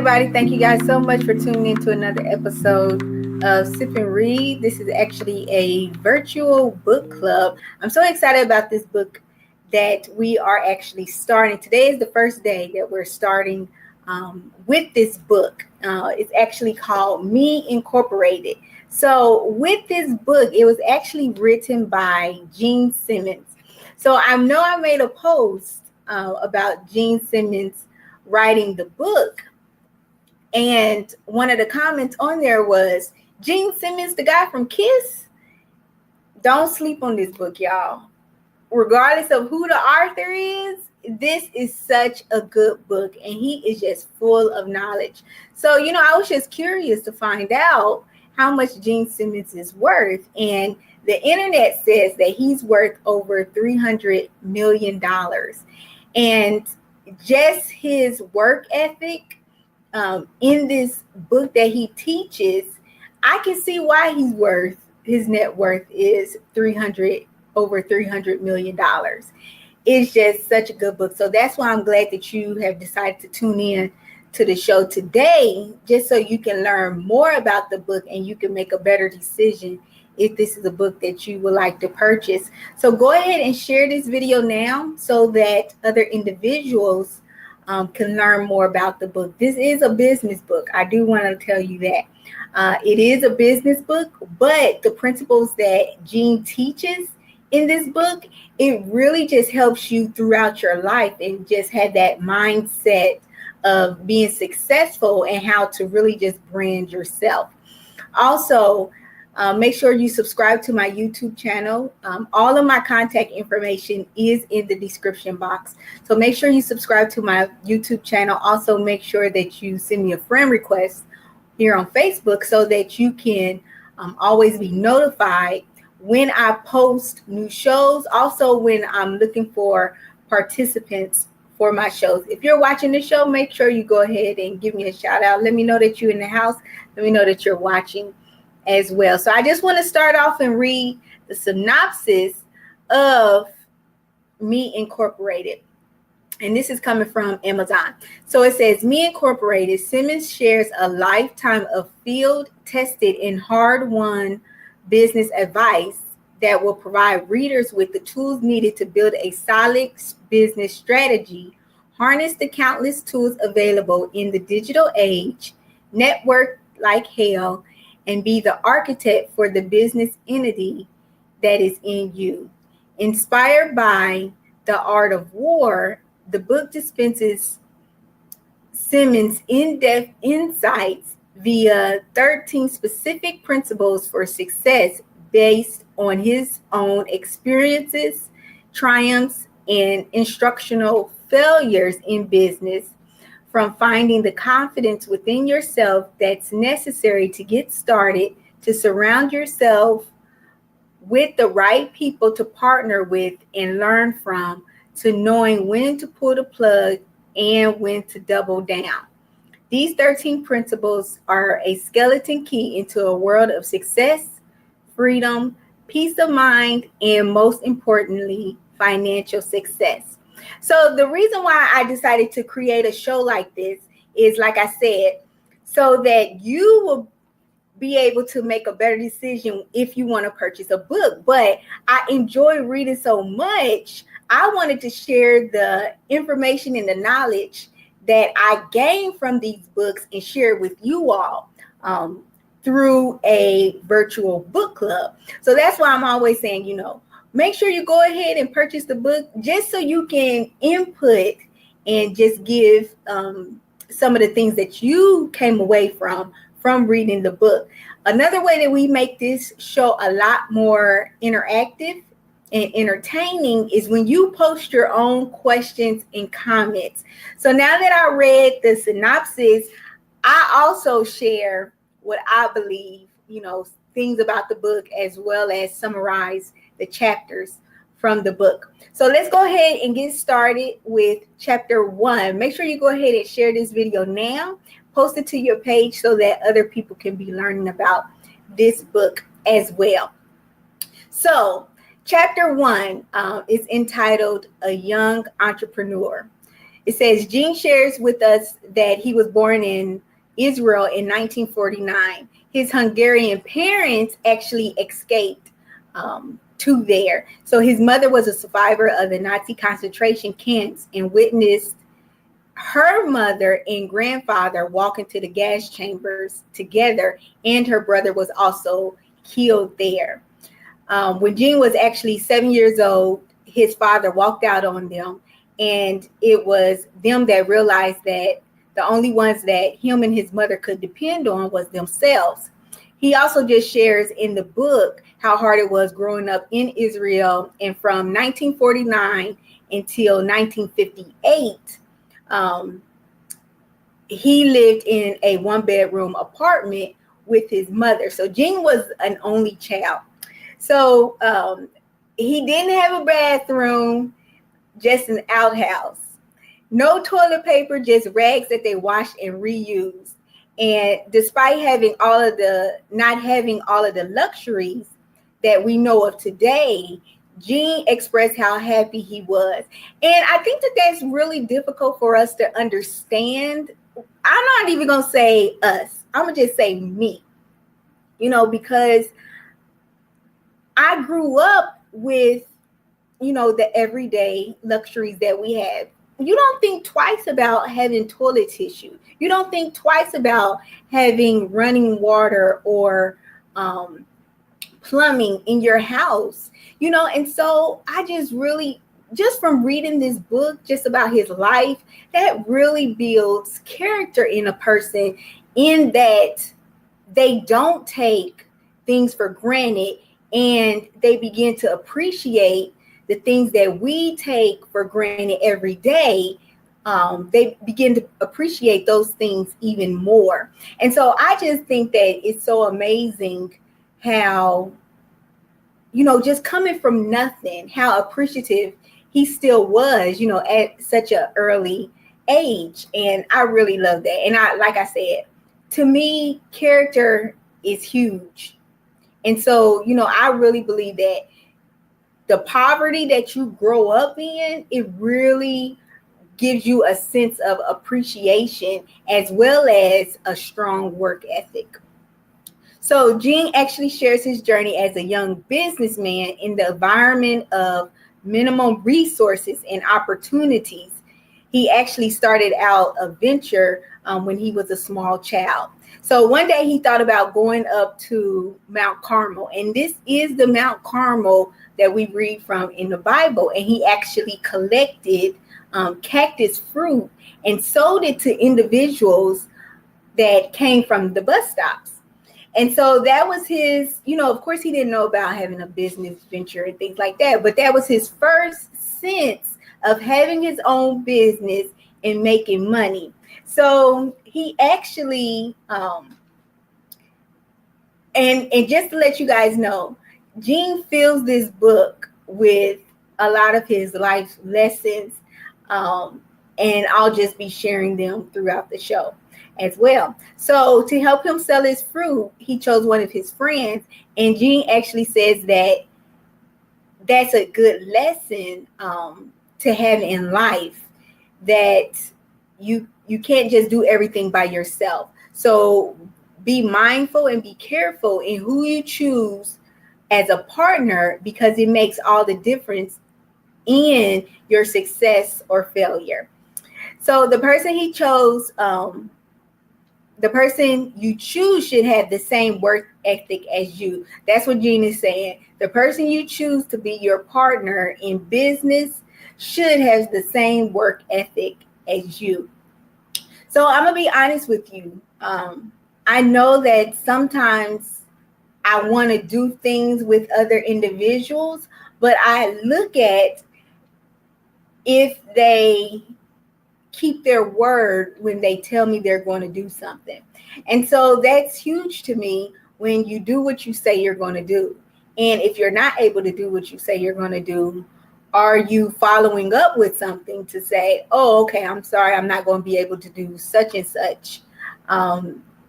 everybody. Thank you guys so much for tuning in to another episode of Sip and Read. This is actually a virtual book club. I'm so excited about this book that we are actually starting. Today is the first day that we're starting with this book. It's actually called Me Incorporated. So with this book, it was actually written by Gene Simmons. So I know I made a post about Gene Simmons writing the book. And one of the comments on there was, Gene Simmons, the guy from Kiss? Don't sleep on this book, y'all. Regardless of who the author is, this is such a good book. And he is just full of knowledge. So, I was just curious to find out how much Gene Simmons is worth. And the internet says that he's worth over $300 million. And just his work ethic in this book that he teaches, I can see why his net worth is over $300 million. It's just such a good book. So that's why I'm glad that you have decided to tune in to the show today, just so you can learn more about the book and you can make a better decision if this is a book that you would like to purchase. So go ahead and share this video now so that other individuals can learn more about the book. This is a business book. I do want to tell you that. It is a business book, but the principles that Gene teaches in this book, it really just helps you throughout your life and just have that mindset of being successful and how to really just brand yourself. Also, make sure you subscribe to my YouTube channel. All of my contact information is in the description box. So make sure you subscribe to my YouTube channel. Also, make sure that you send me a friend request here on Facebook so that you can always be notified when I post new shows. Also, when I'm looking for participants for my shows. If you're watching the show, make sure you go ahead and give me a shout out. Let me know that you're in the house. Let me know that you're watching as well. So I just want to start off and read the synopsis of Me Incorporated. And this is coming from Amazon. So it says, Me Incorporated, Simmons shares a lifetime of field-tested and hard-won business advice that will provide readers with the tools needed to build a solid business strategy, harness the countless tools available in the digital age, network like hell, and be the architect for the business entity that is in you. Inspired by The Art of War, the book dispenses Simmons' in-depth insights via 13 specific principles for success based on his own experiences, triumphs, and instructional failures in business, from finding the confidence within yourself that's necessary to get started, to surround yourself with the right people to partner with and learn from, to knowing when to pull the plug and when to double down. These 13 principles are a skeleton key into a world of success, freedom, peace of mind, and most importantly, financial success. So the reason why I decided to create a show like this is, like I said, so that you will be able to make a better decision if you want to purchase a book. But I enjoy reading so much, I wanted to share the information and the knowledge that I gained from these books and share with you all through a virtual book club. So that's why I'm always saying, make sure you go ahead and purchase the book just so you can input and just give some of the things that you came away from reading the book. Another way that we make this show a lot more interactive and entertaining is when you post your own questions and comments. So now that I read the synopsis, I also share what I believe, things about the book, as well as summarize the chapters from the book. So let's go ahead and get started with chapter 1. Make sure you go ahead and share this video now, post it to your page so that other people can be learning about this book as well. So chapter 1 is entitled A Young Entrepreneur. It says Gene shares with us that he was born in Israel in 1949. His Hungarian parents actually escaped to there. So his mother was a survivor of the Nazi concentration camps and witnessed her mother and grandfather walk into the gas chambers together, and her brother was also killed there. When Gene was actually 7 years old, his father walked out on them, and it was them that realized that the only ones that him and his mother could depend on was themselves. He also just shares in the book how hard it was growing up in Israel, and from 1949 until 1958, he lived in a one-bedroom apartment with his mother. So Gene was an only child. So he didn't have a bathroom, just an outhouse. No toilet paper, just rags that they washed and reused. And despite not having all of the luxuries that we know of today, Gene expressed how happy he was. And I think that that's really difficult for us to understand. I'm not even going to say us. I'm going to just say me, because I grew up with, the everyday luxuries that we have. You don't think twice about having toilet tissue. You don't think twice about having running water or plumbing in your house, and so I just from reading this book, just about his life, that really builds character in a person, in that they don't take things for granted, and they begin to appreciate the things that we take for granted every day. They begin to appreciate those things even more. And so I just think that it's so amazing how, just coming from nothing, how appreciative he still was, at such an early age. And I really love that. And like I said, to me, character is huge. And so, I really believe that the poverty that you grow up in, it really gives you a sense of appreciation as well as a strong work ethic. So Gene actually shares his journey as a young businessman in the environment of minimum resources and opportunities. He actually started out a venture when he was a small child. So one day he thought about going up to Mount Carmel, and this is the Mount Carmel that we read from in the Bible. And he actually collected cactus fruit and sold it to individuals that came from the bus stops. And so that was his, of course he didn't know about having a business venture and things like that, but that was his first sense of having his own business and making money. So he actually, and just to let you guys know, Gene fills this book with a lot of his life lessons, and I'll just be sharing them throughout the show as well. So to help him sell his fruit, he chose one of his friends, and Gene actually says that that's a good lesson to have in life, that you can't just do everything by yourself. So be mindful and be careful in who you choose as a partner, because it makes all the difference in your success or failure. So the person he chose, the person you choose should have the same work ethic as you. That's what Gene is saying. The person you choose to be your partner in business should have the same work ethic as you. So I'm going to be honest with you. I know that sometimes I want to do things with other individuals, but I look at if they keep their word when they tell me they're going to do something. And so that's huge to me, when you do what you say you're going to do. And if you're not able to do what you say you're going to do, are you following up with something to say, oh, okay, I'm sorry, I'm not going to be able to do such and such.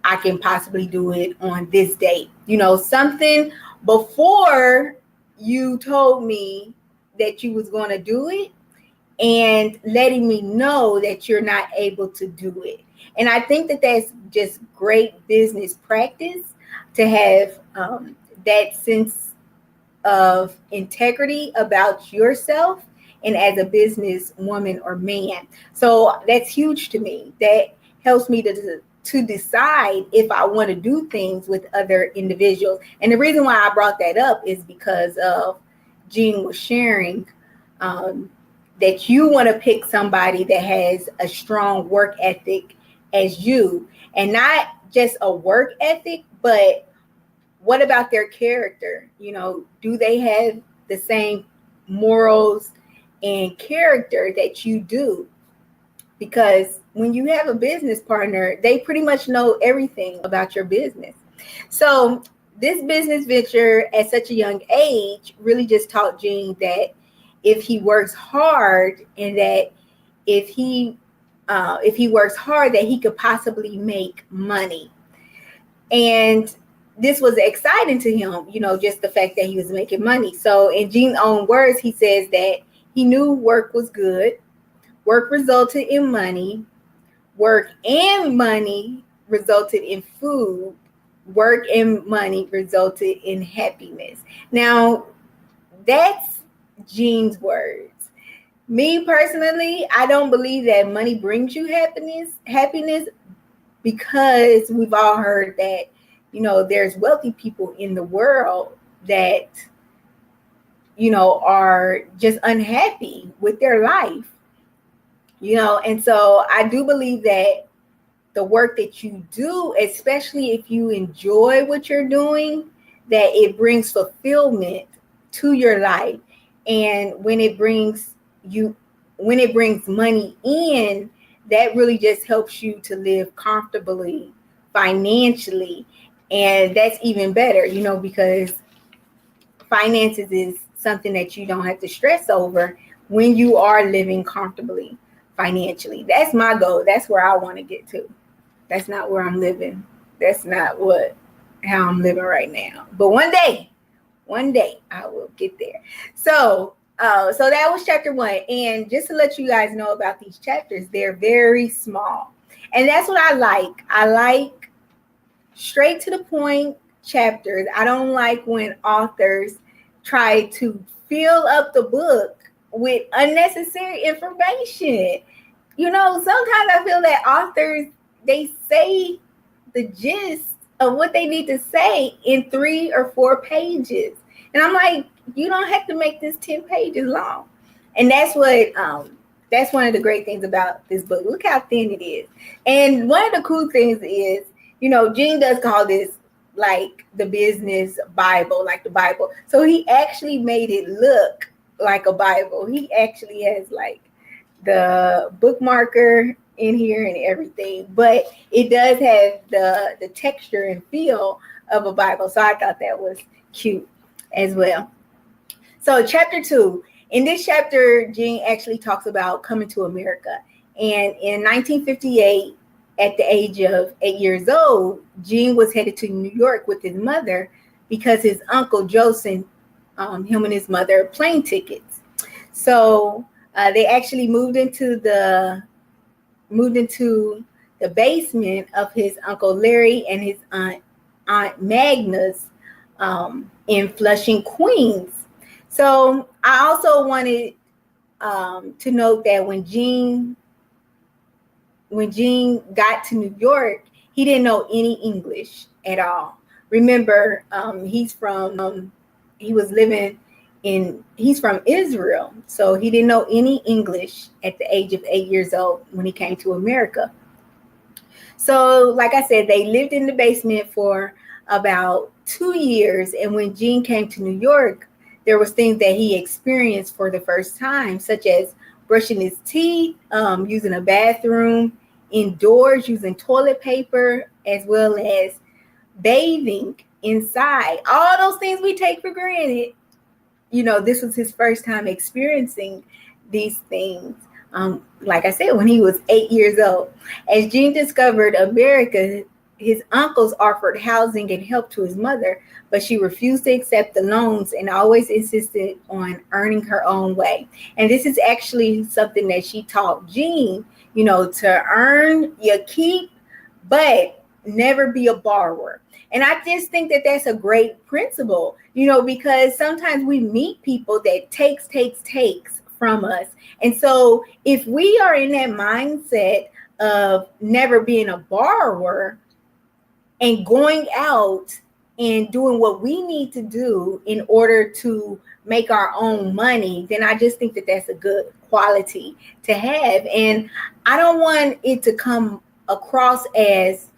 I can possibly do it on this date. Something before you told me that you was going to do it, and letting me know that you're not able to do it. And I think that that's just great business practice to have that sense of integrity about yourself and as a business woman or man. So that's huge to me. That helps me to decide if I want to do things with other individuals. And the reason why I brought that up is because of Jean was sharing that you want to pick somebody that has a strong work ethic as you, and not just a work ethic, but what about their character? Do they have the same morals and character that you do? Because when you have a business partner, they pretty much know everything about your business. So this business venture at such a young age really just taught Gene that if he works hard, and that if he works hard, that he could possibly make money. And this was exciting to him, just the fact that he was making money. So in Gene's own words, he says that he knew work was good. Work resulted in money. Work and money resulted in food. Work and money resulted in happiness. Now, that's Gene's words. Me personally, I don't believe that money brings you happiness, because we've all heard that, there's wealthy people in the world that, are just unhappy with their life, and so I do believe that the work that you do, especially if you enjoy what you're doing, that it brings fulfillment to your life. And when it brings money in, that really just helps you to live comfortably financially. And that's even better, because finances is something that you don't have to stress over when you are living comfortably financially. That's my goal. That's where I want to get to. That's not where I'm living. That's not how I'm living right now. But one day I will get there. So that was chapter 1. And just to let you guys know about these chapters, they're very small. And that's what I like. I like straight to the point chapters. I don't like when authors try to fill up the book with unnecessary information. Sometimes I feel that authors, they say the gist of what they need to say in 3 or 4 pages. And I'm like, you don't have to make this 10 pages long. And that's one of the great things about this book. Look how thin it is. And one of the cool things is, Gene does call this like the business Bible, like the Bible. So he actually made it look like a Bible. He actually has like the bookmarker in here and everything, but it does have the texture and feel of a Bible. So I thought that was cute as well. So chapter 2, in this chapter, Gene actually talks about coming to America. And in 1958, at the age of 8 years old, Gene was headed to New York with his mother because his uncle Joe sent him and his mother plane tickets. So they actually moved into the basement of his Uncle Larry and his Aunt Magna's in Flushing, Queens. So I also wanted to note that when Gene got to New York, he didn't know any English at all. Remember, he's from Israel, so he didn't know any English at the age of 8 years old when he came to America. So, like I said, they lived in the basement for about 2 years, and when Gene came to New York, there was things that he experienced for the first time, such as brushing his teeth, using a bathroom indoors, using toilet paper, as well as bathing inside. All those things we take for granted. This was his first time experiencing these things. Like I said, when he was 8 years old. As Gene discovered America, his uncles offered housing and help to his mother, but she refused to accept the loans and always insisted on earning her own way. And this is actually something that she taught Jean, to earn your keep, but never be a borrower. And I just think that that's a great principle, because sometimes we meet people that takes from us. And so if we are in that mindset of never being a borrower and going out and doing what we need to do in order to make our own money, then I just think that that's a good quality to have. And I don't want it to come across as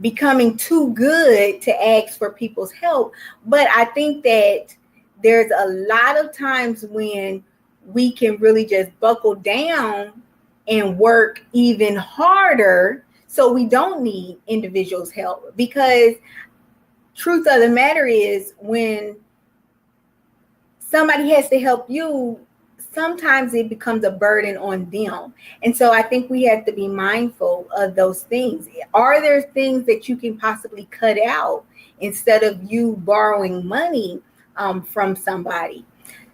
becoming too good to ask for people's help. But I think that there's a lot of times when we can really just buckle down and work even harder so we don't need individuals' help. Because truth of the matter is, when somebody has to help you, sometimes it becomes a burden on them. And so I think we have to be mindful of those things. Are there things that you can possibly cut out instead of you borrowing money from somebody?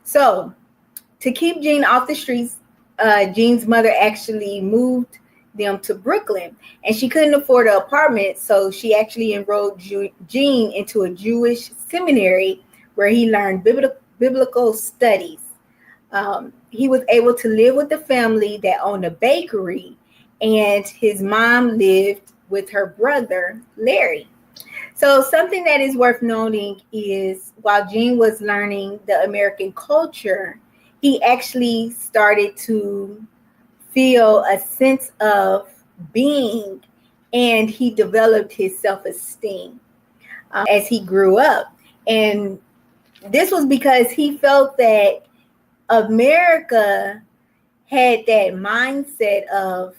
So to keep Jean off the streets, Jean's mother actually moved them to Brooklyn, and she couldn't afford an apartment, so she actually enrolled Jean into a Jewish seminary where he learned biblical studies. He was able to live with the family that owned a bakery, and his mom lived with her brother, Larry. So something that is worth noting is while Jean was learning the American culture, he actually started to feel a sense of being, and he developed his self-esteem as he grew up. And this was because he felt that America had that mindset of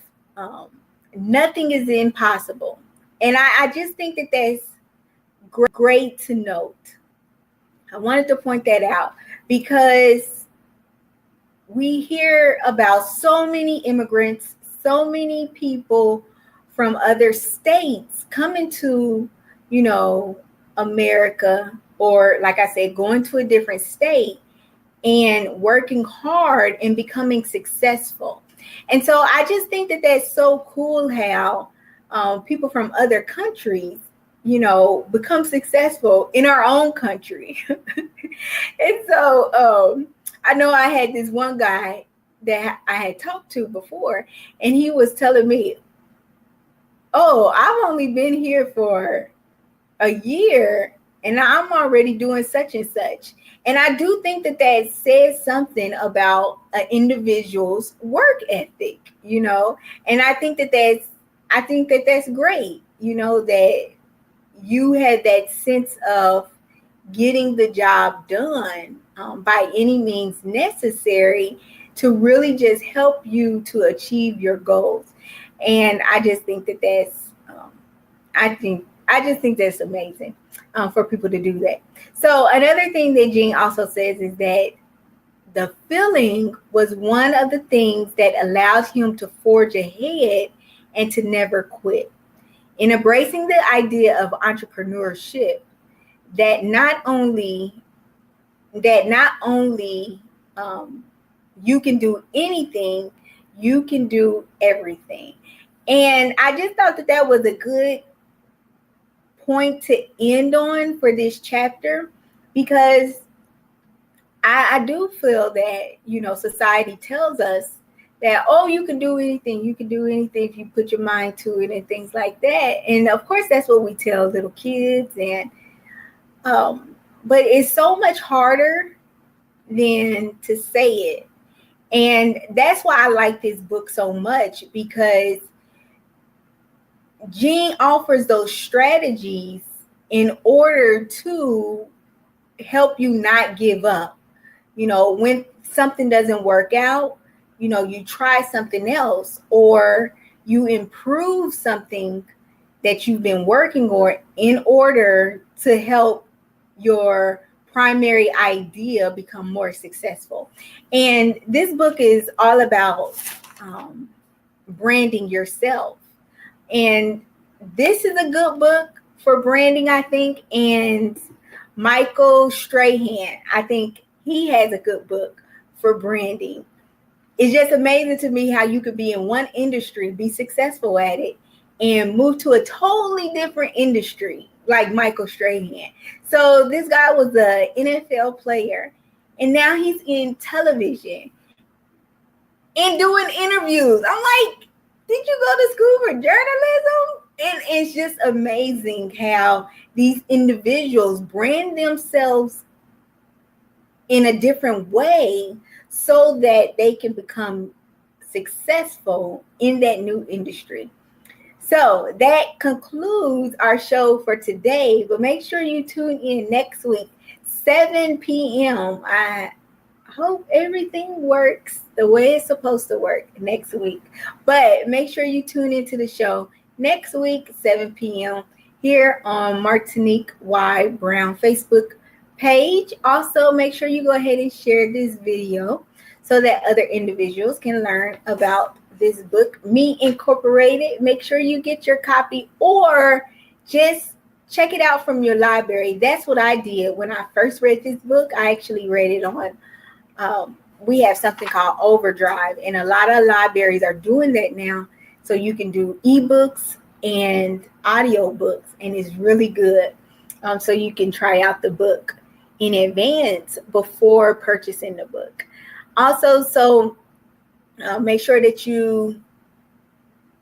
nothing is impossible. And I just think that that's great to note. I wanted to point that out because we hear about so many immigrants, so many people from other states coming to, America, or like I said, going to a different state and working hard and becoming successful. And so I just think that that's so cool how people from other countries, become successful in our own country. And so I know I had this one guy that I had talked to before, and he was telling me, oh, I've only been here for a year and I'm already doing such and such. And I do think that that says something about an individual's work ethic, and I think that that's great, that you had that sense of getting the job done by any means necessary to really just help you to achieve your goals. And I just think that that's I just think that's amazing for people to do that. So another thing that Jean also says is that the feeling was one of the things that allowed him to forge ahead and to never quit. In embracing the idea of entrepreneurship, that not only you can do anything, you can do everything. And I just thought that that was a good point to end on for this chapter, because I do feel that, society tells us that, oh, you can do anything if you put your mind to it and things like that. And of course, that's what we tell little kids. And but it's so much harder than to say it. And that's why I like this book so much, because Jean offers those strategies in order to help you not give up. When something doesn't work out, you try something else, or you improve something that you've been working on in order to help your primary idea become more successful. And this book is all about branding yourself. And this is a good book for branding, I think. And Michael Strahan, I think he has a good book for branding. It's just amazing to me how you could be in one industry, be successful at it, and move to a totally different industry like Michael Strahan. So this guy was an NFL player, and now he's in television and doing interviews. I'm like, did you go to school for journalism? And it's just amazing how these individuals brand themselves in a different way so that they can become successful in that new industry. So that concludes our show for today, but make sure you tune in next week, 7 p.m. I hope everything works the way it's supposed to work next week. But make sure you tune into the show next week, 7 p.m. here on Martinique Y Brown Facebook page. Also, make sure you go ahead and share this video so that other individuals can learn about this book, Me Incorporated. Make sure you get your copy or just check it out from your library. That's what I did when I first read this book. I actually read it on we have something called Overdrive, and a lot of libraries are doing that now. So you can do ebooks and audio books, and it's really good. So you can try out the book in advance before purchasing the book. Also, so make sure that you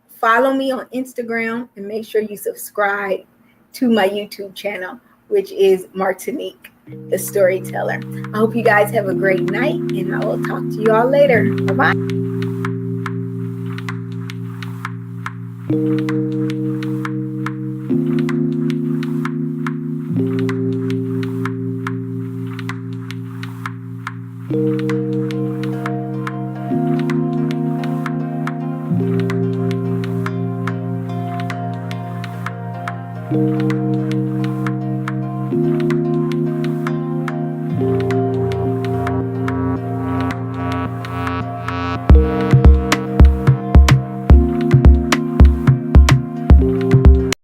follow me on Instagram and make sure you subscribe to my YouTube channel, which is Martinique the Storyteller. I hope you guys have a great night, and I will talk to you all later. Bye-bye.